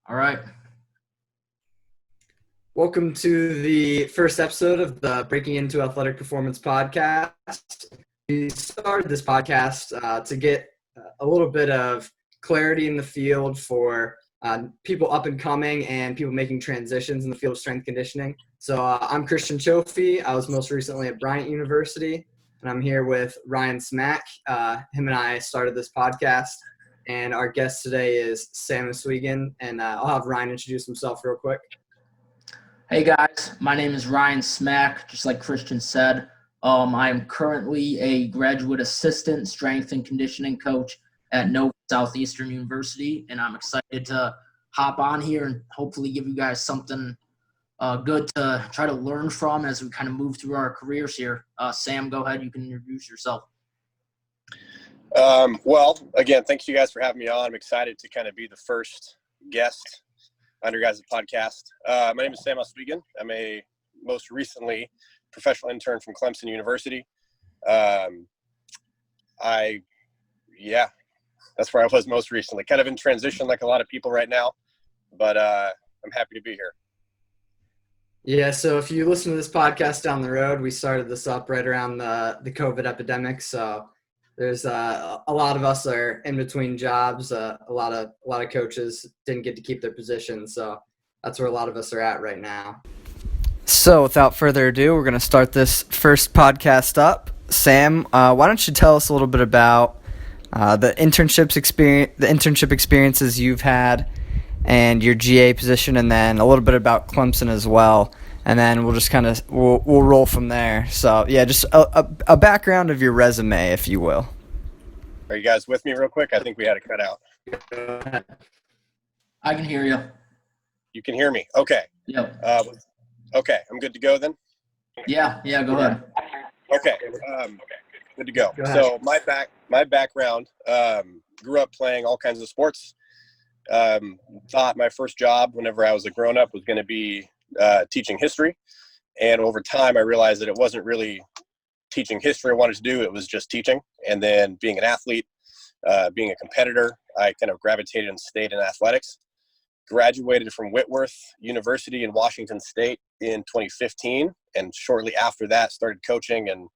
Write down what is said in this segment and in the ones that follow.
All right. Welcome to the first episode of the Breaking Into Athletic Performance podcast. We started this podcast to get a little bit of clarity in the field for people up and coming and people making transitions in the field of strength conditioning. So I'm Christian Cioffi. I was most recently at Bryant University, and I'm here with Ryan Smach. Him and I started this podcast, and our guest today is Sam Aswegan, and I'll have Ryan introduce himself real quick. Hey guys, my name is Ryan Smach. Just like Christian said, I am currently a graduate assistant strength and conditioning coach at Nova Southeastern University, and I'm excited to hop on here and hopefully give you guys something good to try to learn from as we kind of move through our careers here. Sam, go ahead. You can introduce yourself. Well, again, thanks you guys for having me on. I'm excited to kind of be the first guest on your guys' podcast. My name is Sam Aswegan. I'm a most recently professional intern from Clemson University. That's where I was most recently. Kind of in transition like a lot of people right now, but I'm happy to be here. Yeah, so if you listen to this podcast down the road, we started this up right around the COVID epidemic. So there's a lot of us are in between jobs. A lot of coaches didn't get to keep their positions, so that's where a lot of us are at right now. So without further ado, we're going to start this first podcast up. Sam, why don't you tell us a little bit about the internship experiences you've had and your GA position, and then a little bit about Clemson as well. And then we'll just we'll roll from there. So yeah, just a background of your resume, if you will. Are you guys with me real quick? I think we had a cutout. I can hear you. You can hear me? Okay. Yep. Okay, I'm good to go then? Yeah, go ahead. Okay, good to go. So my background, grew up playing all kinds of sports. Thought my first job whenever I was a grown-up was going to be teaching history. And over time, I realized that it wasn't really teaching history I wanted to do. It was just teaching. And then being an athlete, being a competitor, I kind of gravitated and stayed in athletics. Graduated from Whitworth University in Washington State in 2015. And shortly after that, started coaching and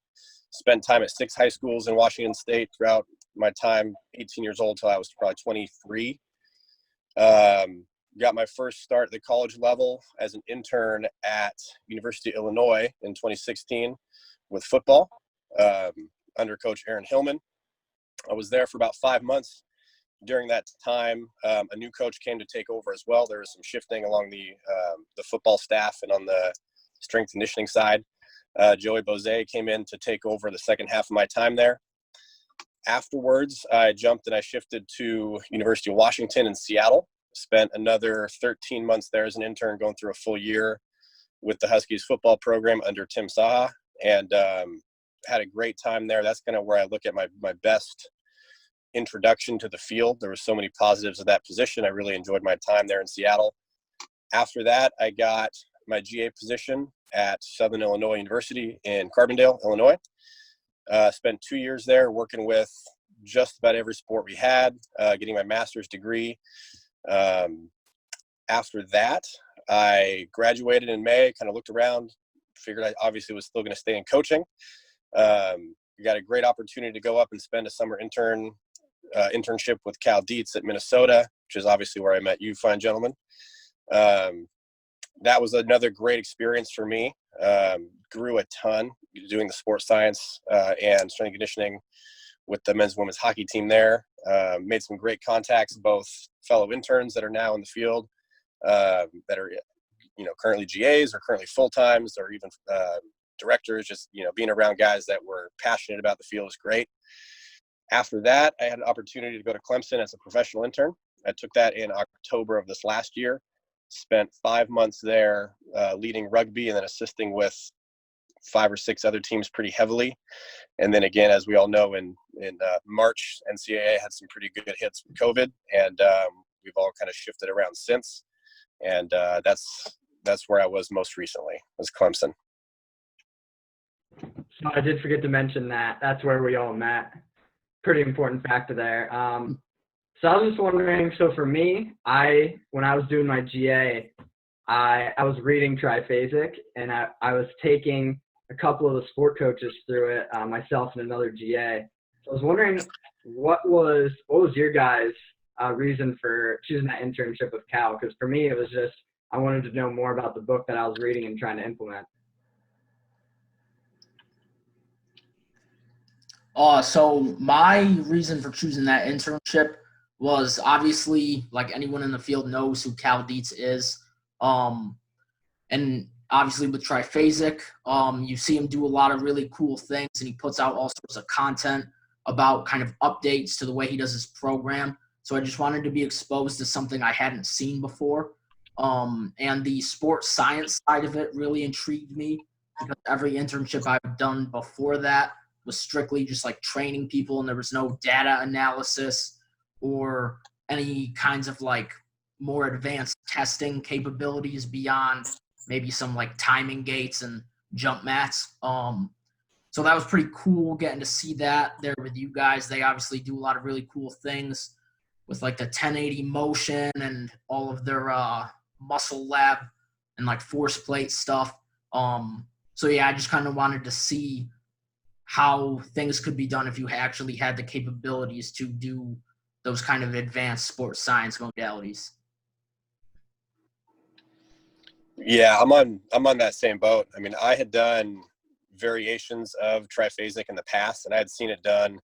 spent time at 6 high schools in Washington State throughout my time, 18 years old till I was probably 23. Got my first start at the college level as an intern at University of Illinois in 2016 with football under Coach Aaron Hillman. I was there for about 5 months. During that time, a new coach came to take over as well. There was some shifting along the football staff and on the strength conditioning side. Joey Bose came in to take over the second half of my time there. Afterwards, I jumped and I shifted to University of Washington in Seattle. Spent another 13 months there as an intern, going through a full year with the Huskies football program under Tim Saha, and had a great time there. That's kind of where I look at my best introduction to the field. There were so many positives of that position. I really enjoyed my time there in Seattle. After that, I got my GA position at Southern Illinois University in Carbondale, Illinois. Spent 2 years there working with just about every sport we had, getting my master's degree. After that, I graduated in May, kind of looked around, figured I obviously was still going to stay in coaching. We got a great opportunity to go up and spend a summer internship with Cal Dietz at Minnesota, which is obviously where I met you fine gentlemen. That was another great experience for me. Grew a ton doing the sports science and strength and conditioning with the men's and women's hockey team there. Made some great contacts, both fellow interns that are now in the field, that are currently GAs or currently full-times, or even directors. Just being around guys that were passionate about the field is great. After that, I had an opportunity to go to Clemson as a professional intern. I took that in October of this last year. Spent 5 months there leading rugby and then assisting with 5 or 6 other teams pretty heavily. And then again, as we all know, in March, NCAA had some pretty good hits with COVID, and we've all kind of shifted around since. And that's where I was most recently, was Clemson. So I did forget to mention that. That's where we all met. Pretty important factor there. So I was just wondering, so for me, when I was doing my GA, I was reading triphasic, and I was taking a couple of the sport coaches through it, myself and another GA. So I was wondering, what was your guys' reason for choosing that internship with Cal? Because for me, it was just I wanted to know more about the book that I was reading and trying to implement. So my reason for choosing that internship was obviously, like anyone in the field knows who Cal Dietz is. Um, and obviously with Triphasic, you see him do a lot of really cool things, and he puts out all sorts of content about kind of updates to the way he does his program. So I just wanted to be exposed to something I hadn't seen before. And the sports science side of it really intrigued me because every internship I've done before that was strictly just like training people, and there was no data analysis or any kinds of like more advanced testing capabilities beyond maybe some like timing gates and jump mats. So that was pretty cool getting to see that there with you guys. They obviously do a lot of really cool things with like the 1080 motion and all of their muscle lab and like force plate stuff. So yeah, I just kind of wanted to see how things could be done if you actually had the capabilities to do those kind of advanced sports science modalities. Yeah, I'm on that same boat. I mean, I had done variations of triphasic in the past, and I had seen it done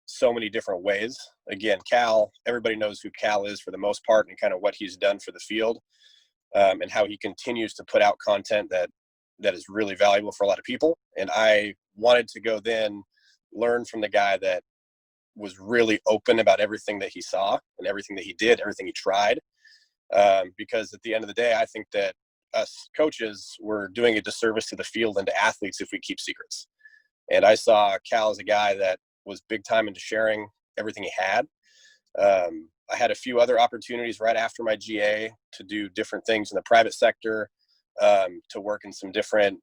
so many different ways. Again, Cal, everybody knows who Cal is for the most part, and kind of what he's done for the field, and how he continues to put out content that is really valuable for a lot of people. And I wanted to go then learn from the guy that was really open about everything that he saw and everything that he did, everything he tried. Because at the end of the day, I think that us coaches were doing a disservice to the field and to athletes if we keep secrets. And I saw Cal as a guy that was big time into sharing everything he had. I had a few other opportunities right after my GA to do different things in the private sector, to work in some different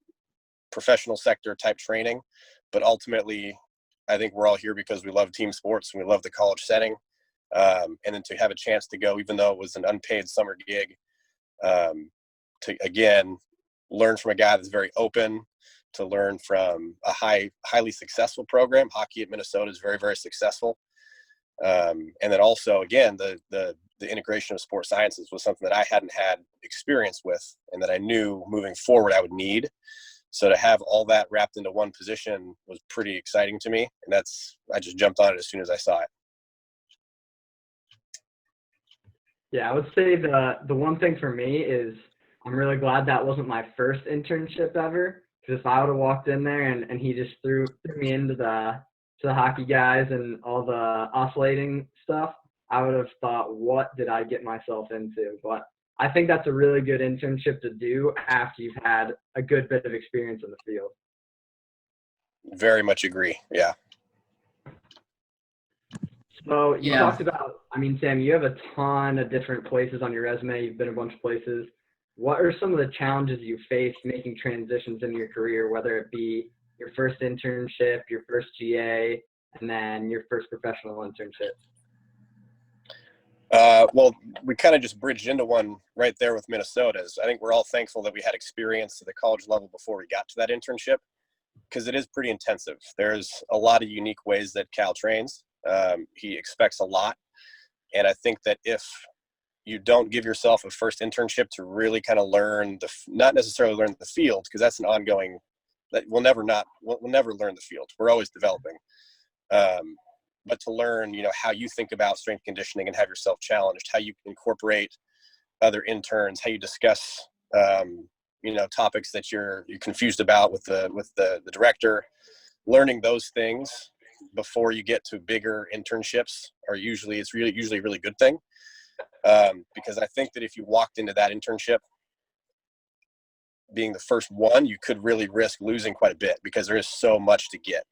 professional sector type training. But ultimately, I think we're all here because we love team sports and we love the college setting. And then to have a chance to go, even though it was an unpaid summer gig, to again learn from a guy that's very open, to learn from a highly successful program. Hockey at Minnesota is very, very successful. And then also, again, the integration of sports sciences was something that I hadn't had experience with, and that I knew moving forward I would need. So to have all that wrapped into one position was pretty exciting to me, and I just jumped on it as soon as I saw it. Yeah, I would say the one thing for me is I'm really glad that wasn't my first internship ever. Because if I would have walked in there and he just threw me into the hockey guys and all the oscillating stuff, I would have thought, what did I get myself into? But I think that's a really good internship to do after you've had a good bit of experience in the field. Very much agree. Yeah. So you Yeah. talked about, Sam, you have a ton of different places on your resume. You've been a bunch of places. What are some of the challenges you faced making transitions in your career, whether it be your first internship, your first GA, and then your first professional internship? Well, we kind of just bridged into one right there with Minnesota's. I think we're all thankful that we had experience at the college level before we got to that internship, because it is pretty intensive. There's a lot of unique ways that Cal trains. He expects a lot. And I think that if you don't give yourself a first internship to really kind of learn not necessarily learn the field, because that's an ongoing, that we'll never learn the field. We're always developing. But to learn, how you think about strength conditioning and have yourself challenged, how you incorporate other interns, how you discuss, topics that you're confused about with the director, learning those things before you get to bigger internships it's usually a really good thing. Because I think that if you walked into that internship being the first one, you could really risk losing quite a bit, because there is so much to get.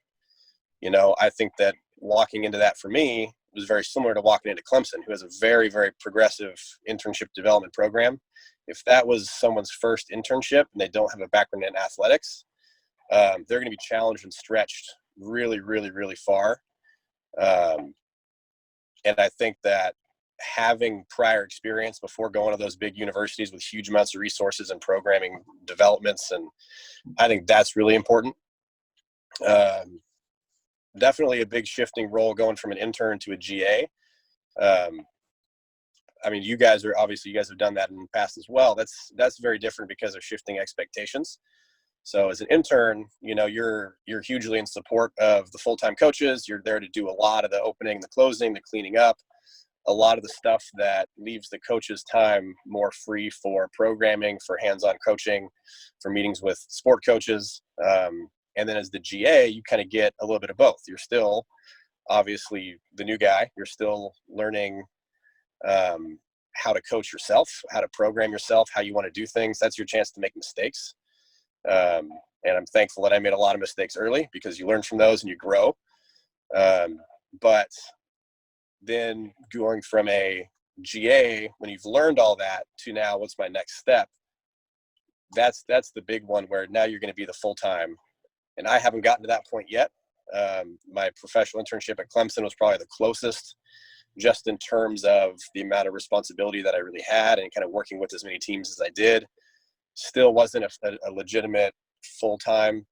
I think that walking into that for me was very similar to walking into Clemson, who has a very, very progressive internship development program. If that was someone's first internship and they don't have a background in athletics, they're going to be challenged and stretched really, really, really far. And I think that having prior experience before going to those big universities with huge amounts of resources and programming developments, and I think that's really important. Definitely a big shifting role going from an intern to a GA. I mean, you guys have done that in the past as well. That's very different because of shifting expectations. So as an intern, you're hugely in support of the full-time coaches. You're there to do a lot of the opening, the closing, the cleaning up, a lot of the stuff that leaves the coach's time more free for programming, for hands-on coaching, for meetings with sport coaches. And then as the GA, you kind of get a little bit of both. You're still obviously the new guy. You're still learning how to coach yourself, how to program yourself, how you want to do things. That's your chance to make mistakes. And I'm thankful that I made a lot of mistakes early, because you learn from those and you grow. But then going from a GA, when you've learned all that, to now what's my next step, that's the big one, where now you're going to be the full-time. And I haven't gotten to that point yet. My professional internship at Clemson was probably the closest, just in terms of the amount of responsibility that I really had and kind of working with as many teams as I did. Still wasn't a legitimate full-time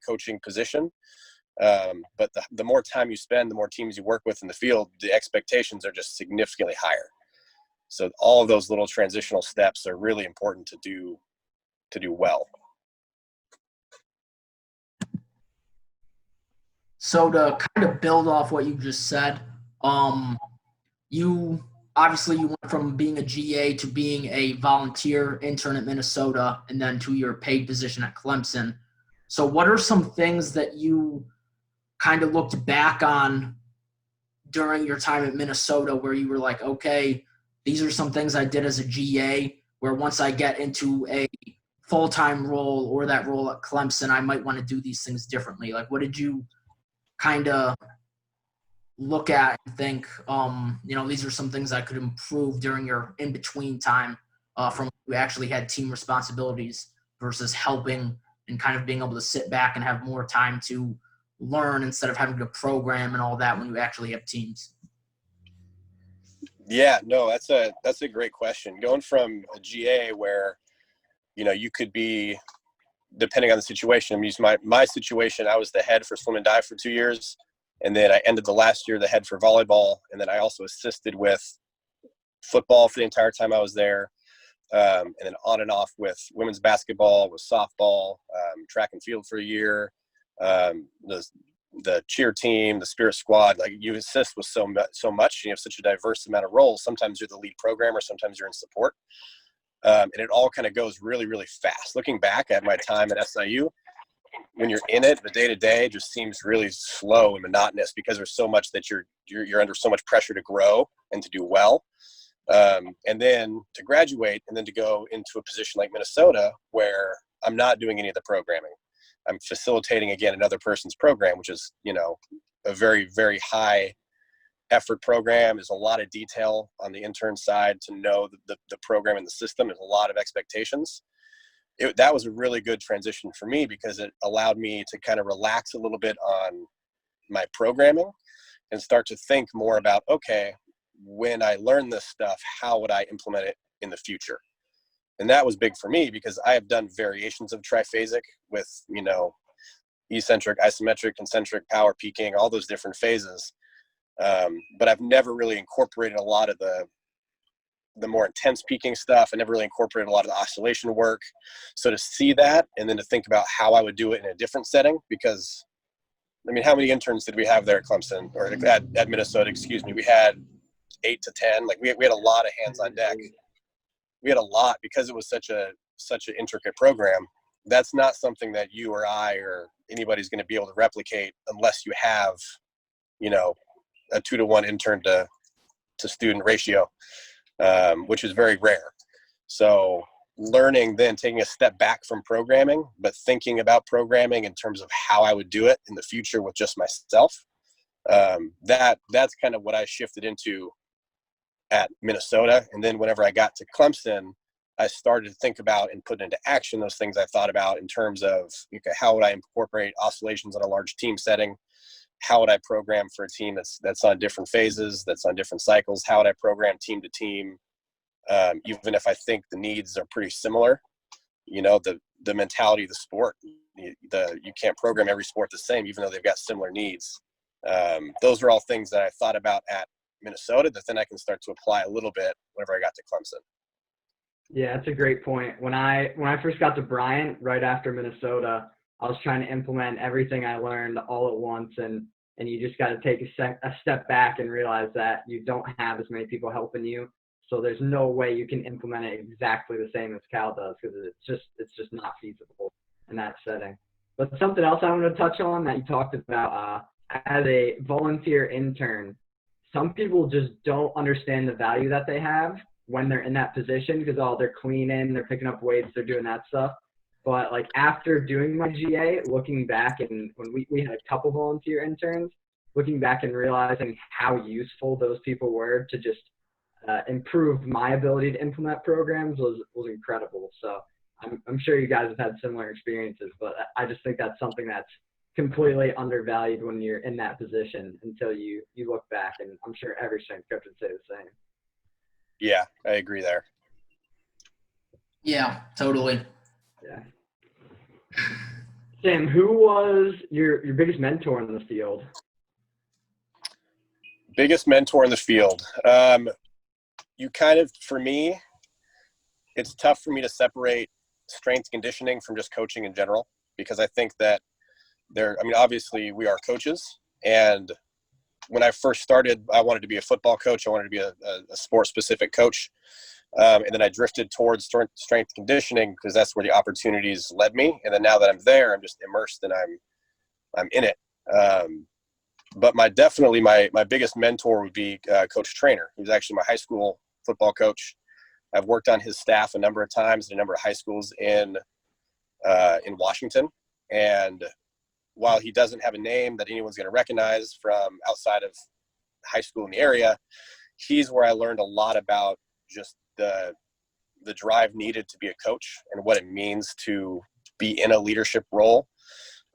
coaching position. But the more time you spend, the more teams you work with in the field, the expectations are just significantly higher. So all of those little transitional steps are really important to do well. So to kind of build off what you just said, you went from being a GA to being a volunteer intern at Minnesota, and then to your paid position at Clemson. So what are some things that you kind of looked back on during your time at Minnesota where you were like, okay, these are some things I did as a GA, where once I get into a full-time role or that role at Clemson, I might want to do these things differently? Like, what did you kind of look at and think, these are some things I could improve during your in-between time from you actually had team responsibilities versus helping and kind of being able to sit back and have more time to learn instead of having to program and all that when you actually have teams? Yeah, no, that's a great question. Going from a GA where, you could be, depending on the situation, I mean, my situation, I was the head for swim and dive for 2 years. And then I ended the last year the head for volleyball. And then I also assisted with football for the entire time I was there. And then on and off with women's basketball, with softball, track and field for a year, the cheer team, the spirit squad. Like, you assist with so much. You have such a diverse amount of roles. Sometimes you're the lead programmer, sometimes you're in support. And it all kind of goes really, really fast. Looking back at my time at SIU, when you're in it, the day-to-day just seems really slow and monotonous, because there's so much that you're under so much pressure to grow and to do well. And then to graduate, and then to go into a position like Minnesota, where I'm not doing any of the programming. I'm facilitating, again, another person's program, which is, a very, very high effort program. There's a lot of detail on the intern side to know the program and the system. There's a lot of expectations. That was a really good transition for me, because it allowed me to kind of relax a little bit on my programming and start to think more about, okay, when I learn this stuff, how would I implement it in the future? And that was big for me, because I have done variations of triphasic with, eccentric, isometric, concentric, power peaking, all those different phases. But I've never really incorporated a lot of the more intense peaking stuff. I never really incorporated a lot of the oscillation work. So to see that, and then to think about how I would do it in a different setting, because, I mean, how many interns did we have there at Clemson, or at Minnesota, excuse me? We had 8 to 10. Like, we had a lot of hands on deck. We had a lot, because it was such an intricate program. That's not something that you or I or anybody's going to be able to replicate unless you have, a 2-to-1 intern to student ratio, which is very rare. So learning, then taking a step back from programming, but thinking about programming in terms of how I would do it in the future with just myself. That's kind of what I shifted into at Minnesota. And then whenever I got to Clemson, I started to think about and put into action those things I thought about in terms of, okay, how would I incorporate oscillations in a large team setting? how would I program for a team that's on different phases, that's on different cycles? How would I program team to team, even if I think the needs are pretty similar? You know, the mentality of the sport. You can't program every sport the same, even though they've got similar needs. Those are all things that I thought about at Minnesota that then I can start to apply a little bit whenever I got to Clemson. Yeah, that's a great point. When I first got to Bryant, right after Minnesota, I was trying to implement everything I learned all at once, and you just got to take a step back and realize that you don't have as many people helping you. So there's no way you can implement it exactly the same as Cal does, because it's just not feasible in that setting. But something else I want to touch on that you talked about, as a volunteer intern, some people just don't understand the value that they have when they're in that position, because they're cleaning, they're picking up weights, they're doing that stuff. But like after doing my GA, looking back, and when we had a couple volunteer interns, looking back and realizing how useful those people were to just improve my ability to implement programs was incredible. So I'm sure you guys have had similar experiences, but I just think that's something that's completely undervalued when you're in that position until you look back, and I'm sure every strength coach would say the same. Yeah, I agree there. Yeah, totally. Yeah. Sam, who was your biggest mentor in the field? Biggest mentor in the field. For me, it's tough for me to separate strength conditioning from just coaching in general, because I think that obviously we are coaches, and when I first started, I wanted to be a football coach. I wanted to be a sport-specific coach. And then I drifted towards strength conditioning because that's where the opportunities led me. And then now that I'm there, I'm just immersed and I'm in it. But my biggest mentor would be Coach Trainer. He was actually my high school football coach. I've worked on his staff a number of times at a number of high schools in Washington. And while he doesn't have a name that anyone's going to recognize from outside of high school in the area, he's where I learned a lot about just the drive needed to be a coach and what it means to be in a leadership role.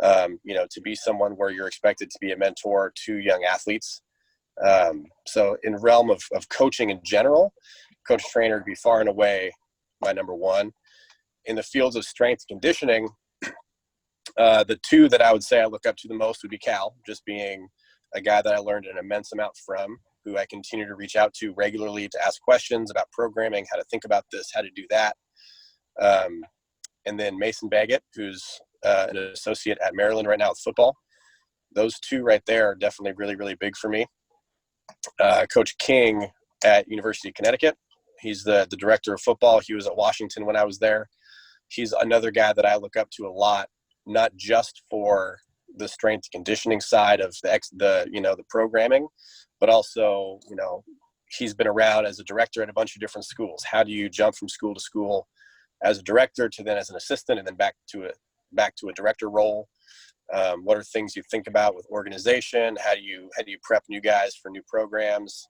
To be someone where you're expected to be a mentor to young athletes. So in realm of coaching in general, Coach Trainer would be far and away my number one. In the fields of strength conditioning, the two that I would say I look up to the most would be Cal, just being a guy that I learned an immense amount from, who I continue to reach out to regularly to ask questions about programming, how to think about this, how to do that. And then Mason Baggett, who's an associate at Maryland right now with football. Those two right there are definitely really, really big for me. Coach King at University of Connecticut. He's the director of football. He was at Washington when I was there. He's another guy that I look up to a lot, not just for the strength conditioning side of the programming, but also, he's been around as a director at a bunch of different schools. How do you jump from school to school as a director to then as an assistant and then back to a director role? What are things you think about with organization? How do you prep new guys for new programs?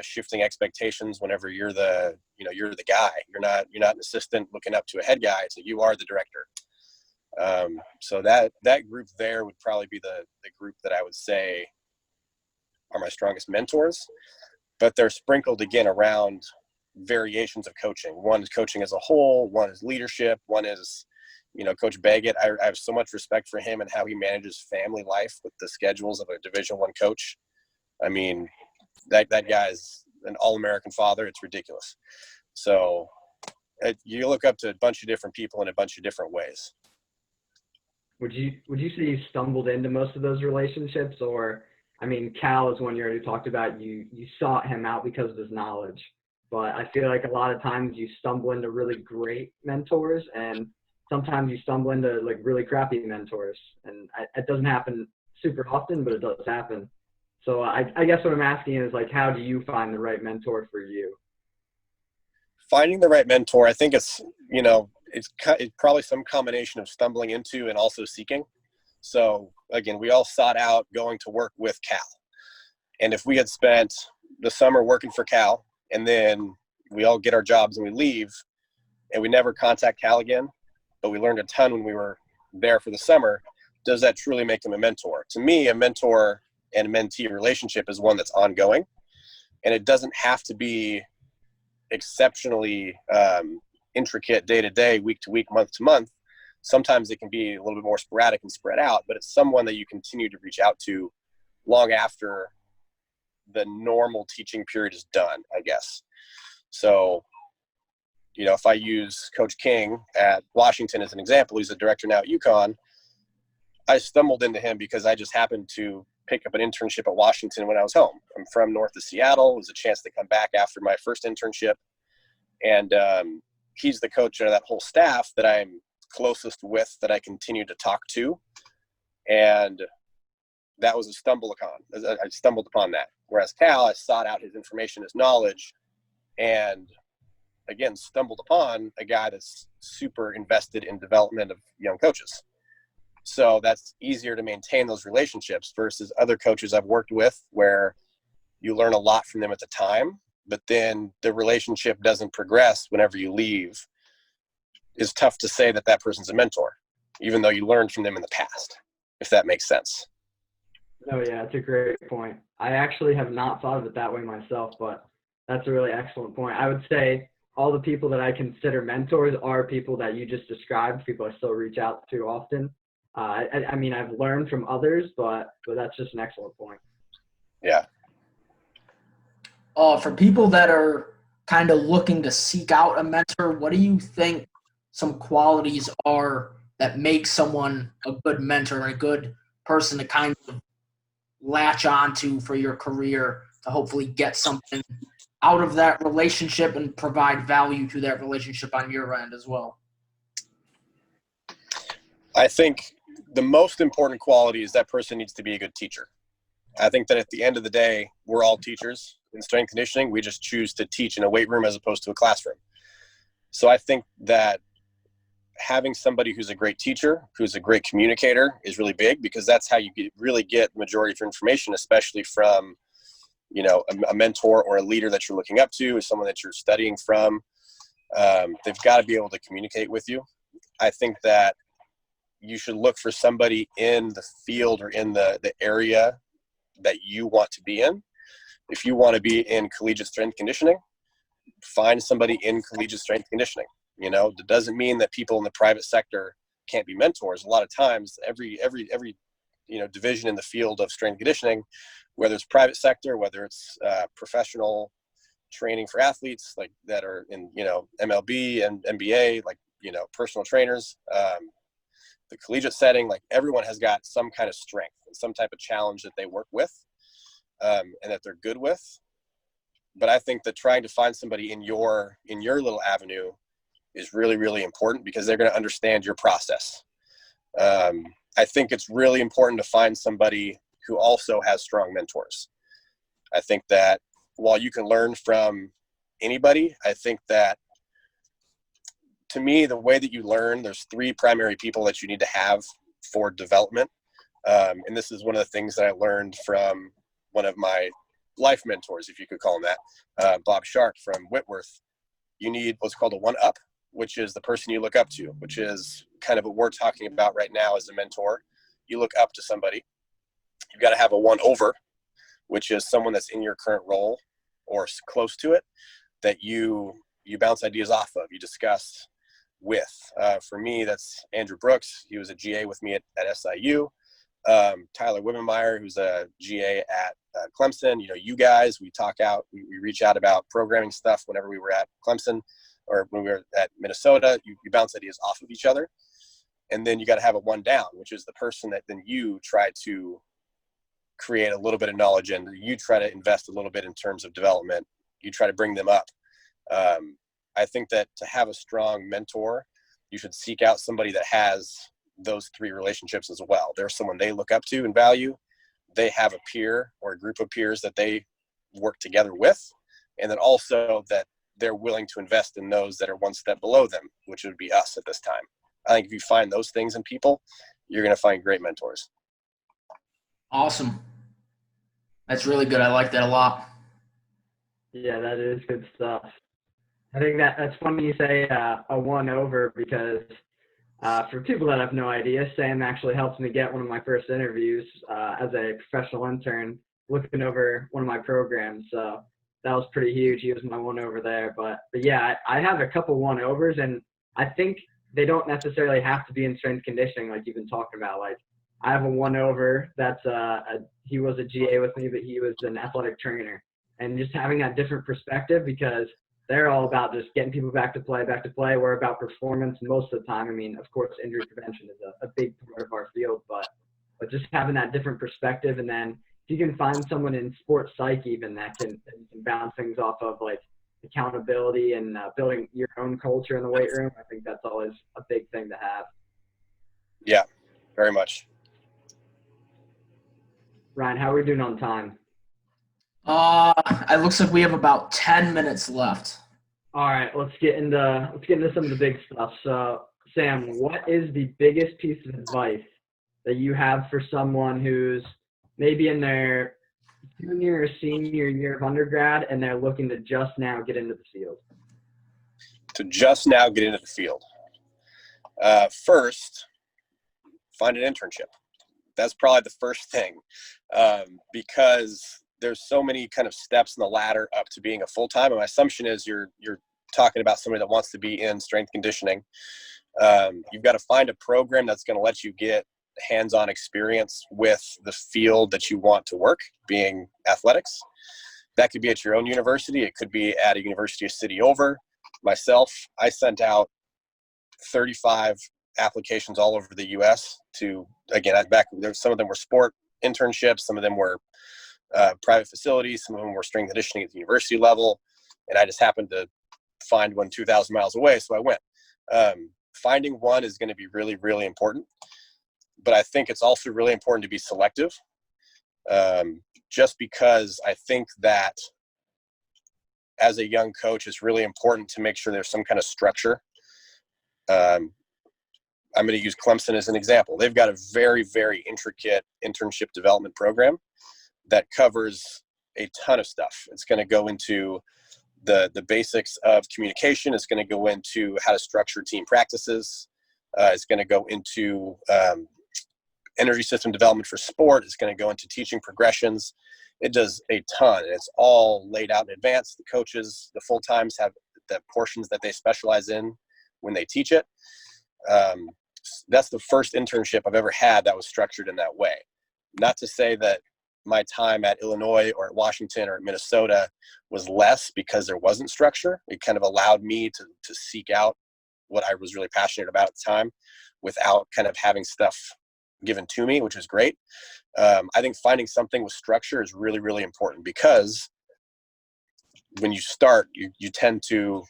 Shifting expectations whenever you're the guy. You're not an assistant looking up to a head guy. So you are the director. So that group there would probably be the group that I would say are my strongest mentors, but they're sprinkled again around variations of coaching. One is coaching as a whole, one is leadership, one is, Coach Baggett. I have so much respect for him and how he manages family life with the schedules of a Division I coach. I mean, that guy's an all-American father. It's ridiculous. So you look up to a bunch of different people in a bunch of different ways. Would you say you stumbled into most of those relationships, or, Cal is one you already talked about. You sought him out because of his knowledge, but I feel like a lot of times you stumble into really great mentors, and sometimes you stumble into like really crappy mentors, and it doesn't happen super often, but it does happen. So I guess what I'm asking is, like, how do you find the right mentor for you? Finding the right mentor, I think it's probably some combination of stumbling into and also seeking. So again, we all sought out going to work with Cal. And if we had spent the summer working for Cal and then we all get our jobs and we leave and we never contact Cal again, but we learned a ton when we were there for the summer, does that truly make them a mentor? To me, a mentor and mentee relationship is one that's ongoing, and it doesn't have to be exceptionally intricate day to day, week to week, month to month. Sometimes it can be a little bit more sporadic and spread out, but it's someone that you continue to reach out to long after the normal teaching period is done, I guess. So, if I use Coach King at Washington as an example, he's a director now at UConn. I stumbled into him because I just happened to pick up an internship at Washington when I was home. I'm from north of Seattle. It was a chance to come back after my first internship. And he's the coach of that whole staff that I'm closest with, that I continue to talk to. And that was a stumble upon. I stumbled upon that. Whereas Cal, I sought out his information, his knowledge, and again, stumbled upon a guy that's super invested in development of young coaches. So that's easier to maintain those relationships versus other coaches I've worked with where you learn a lot from them at the time, but then the relationship doesn't progress whenever you leave. It's tough to say that that person's a mentor, even though you learned from them in the past, if that makes sense. Oh, yeah, it's a great point. I actually have not thought of it that way myself, but that's a really excellent point. I would say all the people that I consider mentors are people that you just described, people I still reach out to often. I mean, I've learned from others, but that's just an excellent point. Yeah. For people that are kind of looking to seek out a mentor, what do you think some qualities are that make someone a good mentor and a good person to kind of latch onto for your career to hopefully get something out of that relationship and provide value to that relationship on your end as well? I think the most important quality is that person needs to be a good teacher. I think that at the end of the day, we're all teachers in strength conditioning. We just choose to teach in a weight room as opposed to a classroom. So I think that having somebody who's a great teacher, who's a great communicator is really big, because that's how you really get the majority of your information, especially from, a mentor or a leader that you're looking up to, or someone that you're studying from. They've got to be able to communicate with you. I think that you should look for somebody in the field or in the area that you want to be in. If you want to be in collegiate strength conditioning, find somebody in collegiate strength conditioning. It doesn't mean that people in the private sector can't be mentors. A lot of times, every division in the field of strength conditioning, whether it's private sector, whether it's professional training for athletes like that are in MLB and NBA, like personal trainers, the collegiate setting, like everyone has got some kind of strength and some type of challenge that they work with, and that they're good with. But I think that trying to find somebody in your little avenue is really, really important, because they're going to understand your process. I think it's really important to find somebody who also has strong mentors. I think that while you can learn from anybody, I think that, to me, the way that you learn, there's three primary people that you need to have for development. And this is one of the things that I learned from one of my life mentors, if you could call him that, Bob Shark from Whitworth. You need what's called a one-up, which is the person you look up to, which is kind of what we're talking about right now as a mentor. You look up to somebody. You've got to have a one-over, which is someone that's in your current role or close to it, that you bounce ideas off of, you discuss with. For me, that's Andrew Brooks. He was a GA with me at SIU. Tyler Wibbenmeyer, who's a GA at Clemson. You guys, we reach out about programming stuff whenever we were at Clemson or when we were at Minnesota. You bounce ideas off of each other. And then you got to have a one down, which is the person that then you try to create a little bit of knowledge in. You try to invest a little bit in terms of development. You try to bring them up. I think that to have a strong mentor, you should seek out somebody that has those three relationships as well. There's someone they look up to and value. They have a peer or a group of peers that they work together with. And then also that they're willing to invest in those that are one step below them, which would be us at this time. I think if you find those things in people, you're going to find great mentors. Awesome. That's really good. I like that a lot. Yeah, that is good stuff. I think that's funny you say a one over, because For people that have no idea, Sam actually helped me get one of my first interviews as a professional intern, looking over one of my programs. So that was pretty huge. He was my one over there. But yeah, I have a couple one overs, and I think they don't necessarily have to be in strength conditioning like you've been talking about. Like I have a one over that's he was a GA with me, but he was an athletic trainer, and just having that different perspective because they're all about just getting people back to play. We're about performance most of the time. I mean, of course, injury prevention is a big part of our field, but just having that different perspective, and then if you can find someone in sports psych even that can bounce things off of, like accountability and building your own culture in the weight room, I think that's always a big thing to have. Yeah, very much. Ryan, how are we doing on time? It looks like we have about 10 minutes left. All right, let's get into some of the big stuff. So, Sam, what is the biggest piece of advice that you have for someone who's maybe in their junior or senior year of undergrad and they're looking to just now get into the field? To just now get into the field. First, find an internship. That's probably the first thing, because there's so many kind of steps in the ladder up to being a full-time. And my assumption is you're talking about somebody that wants to be in strength conditioning. You've got to find a program that's going to let you get hands-on experience with the field that you want to work, being athletics. That could be at your own university. It could be at a university a city over. Myself, I sent out 35 applications all over the U.S. to, again, some of them were sport internships, some of them were private facilities, some of them were strength conditioning at the university level, and I just happened to find one 2,000 miles away, so I went. Finding one is going to be really, really important, but I think it's also really important to be selective, just because I think that as a young coach, it's really important to make sure there's some kind of structure. I'm going to use Clemson as an example. They've got a very, very intricate internship development program that covers a ton of stuff. It's going to go into the basics of communication. It's going to go into how to structure team practices. It's going to go into energy system development for sport. It's going to go into teaching progressions. It does a ton. It's all laid out in advance. The coaches, the full-times have the portions that they specialize in when they teach it. That's the first internship I've ever had that was structured in that way. Not to say that my time at Illinois or at Washington or at Minnesota was less because there wasn't structure. It kind of allowed me to seek out what I was really passionate about at the time without kind of having stuff given to me, which is great. I think finding something with structure is really, really important, because when you start, you tend to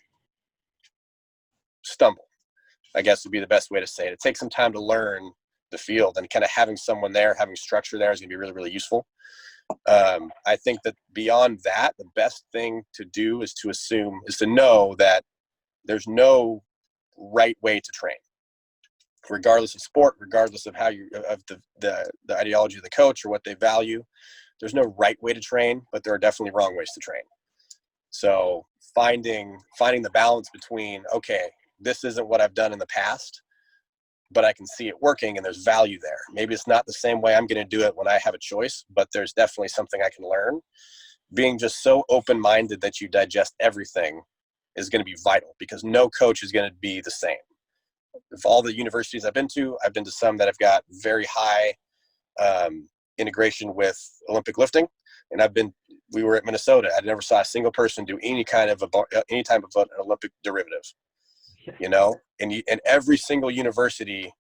stumble, I guess would be the best way to say it. It takes some time to learn the field, and kind of having someone there, having structure there is going to be really, really useful. I think that beyond that, the best thing to do is to know that there's no right way to train, regardless of sport, regardless of the ideology of the coach or what they value. There's no right way to train, but there are definitely wrong ways to train. So finding the balance between, okay, this isn't what I've done in the past, but I can see it working and there's value there. Maybe it's not the same way I'm going to do it when I have a choice, but there's definitely something I can learn. Being just so open-minded that you digest everything is going to be vital, because no coach is going to be the same. Of all the universities I've been to some that have got very high integration with Olympic lifting. And we were at Minnesota. I never saw a single person do any type of an Olympic derivative. And every single university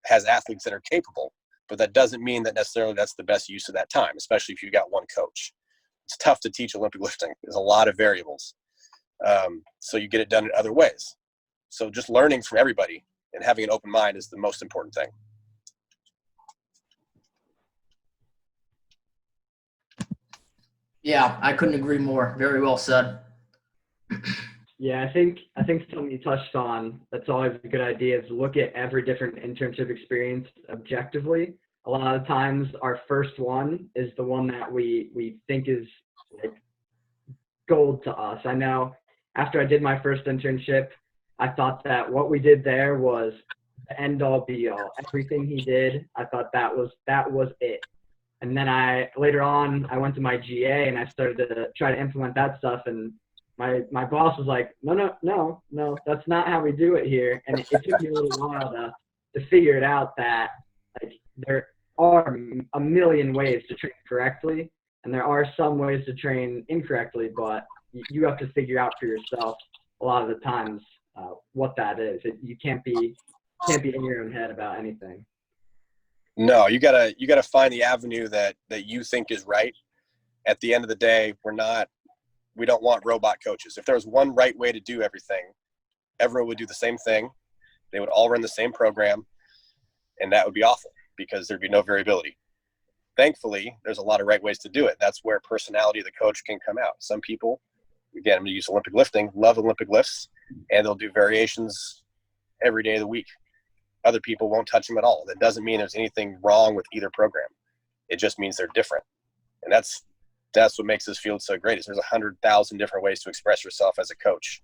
has athletes that are capable, but that doesn't mean that necessarily that's the best use of that time, especially if you've got one coach. It's tough to teach Olympic lifting. There's a lot of variables. So you get it done in other ways. So just learning from everybody and having an open mind is the most important thing. Yeah, I couldn't agree more. Very well said. Yeah, I think something you touched on that's always a good idea is look at every different internship experience objectively. A lot of times our first one is the one that we think is like gold to us. I know after I did my first internship, I thought that what we did there was the end all be all. Everything he did, I thought that was it. And then later on I went to my GA and I started to try to implement that stuff, and my boss was like, no, that's not how we do it here. And it took me a little while to figure it out that like there are a million ways to train correctly, and there are some ways to train incorrectly, but you have to figure out for yourself a lot of the times what that is. You can't be in your own head about anything. No, you gotta find the avenue that you think is right. At the end of the day, we don't want robot coaches. If there was one right way to do everything, everyone would do the same thing. They would all run the same program, and that would be awful because there'd be no variability. Thankfully, there's a lot of right ways to do it. That's where personality of the coach can come out. Some people, again, I'm going to use Olympic lifting, love Olympic lifts, and they'll do variations every day of the week. Other people won't touch them at all. That doesn't mean there's anything wrong with either program. It just means they're different. And that's what makes this field so great, is there's 100,000 different ways to express yourself as a coach.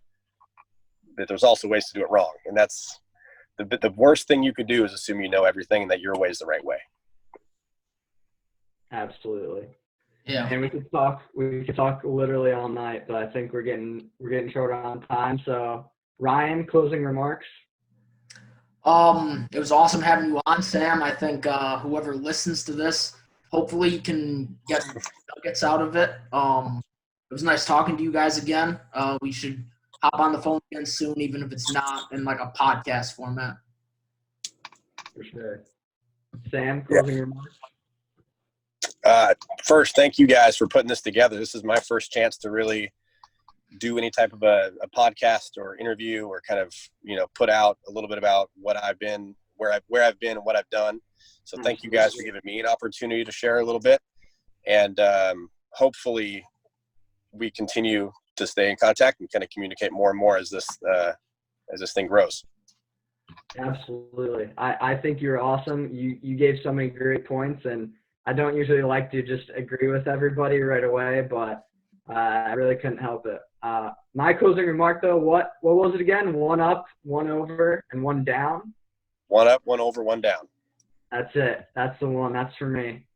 But there's also ways to do it wrong. And that's the worst thing you could do, is assume you know everything and that your way is the right way. Absolutely. Yeah. And we could talk literally all night, but I think we're getting short on time. So Ryan, closing remarks. It was awesome having you on, Sam. I think whoever listens to this, hopefully can get nuggets out of it. It was nice talking to you guys again. We should hop on the phone again soon, even if it's not in like a podcast format. For sure. Sam, closing remarks. First, thank you guys for putting this together. This is my first chance to really do any type of a podcast or interview, or kind of, put out a little bit about what I've been, where I've been and what I've done. So thank you guys for giving me an opportunity to share a little bit. And hopefully we continue to stay in contact and kind of communicate more and more as this thing grows. Absolutely. I think you're awesome. You gave so many great points, and I don't usually like to just agree with everybody right away, but I really couldn't help it. My closing remark, though, what was it again? 1 up, 1 over, and 1 down? 1 up, 1 over, 1 down. That's it. That's the one. That's for me.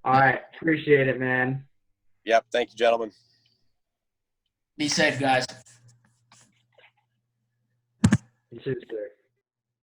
All right. Appreciate it, man. Yep. Thank you, gentlemen. Be safe, guys. You too, sir.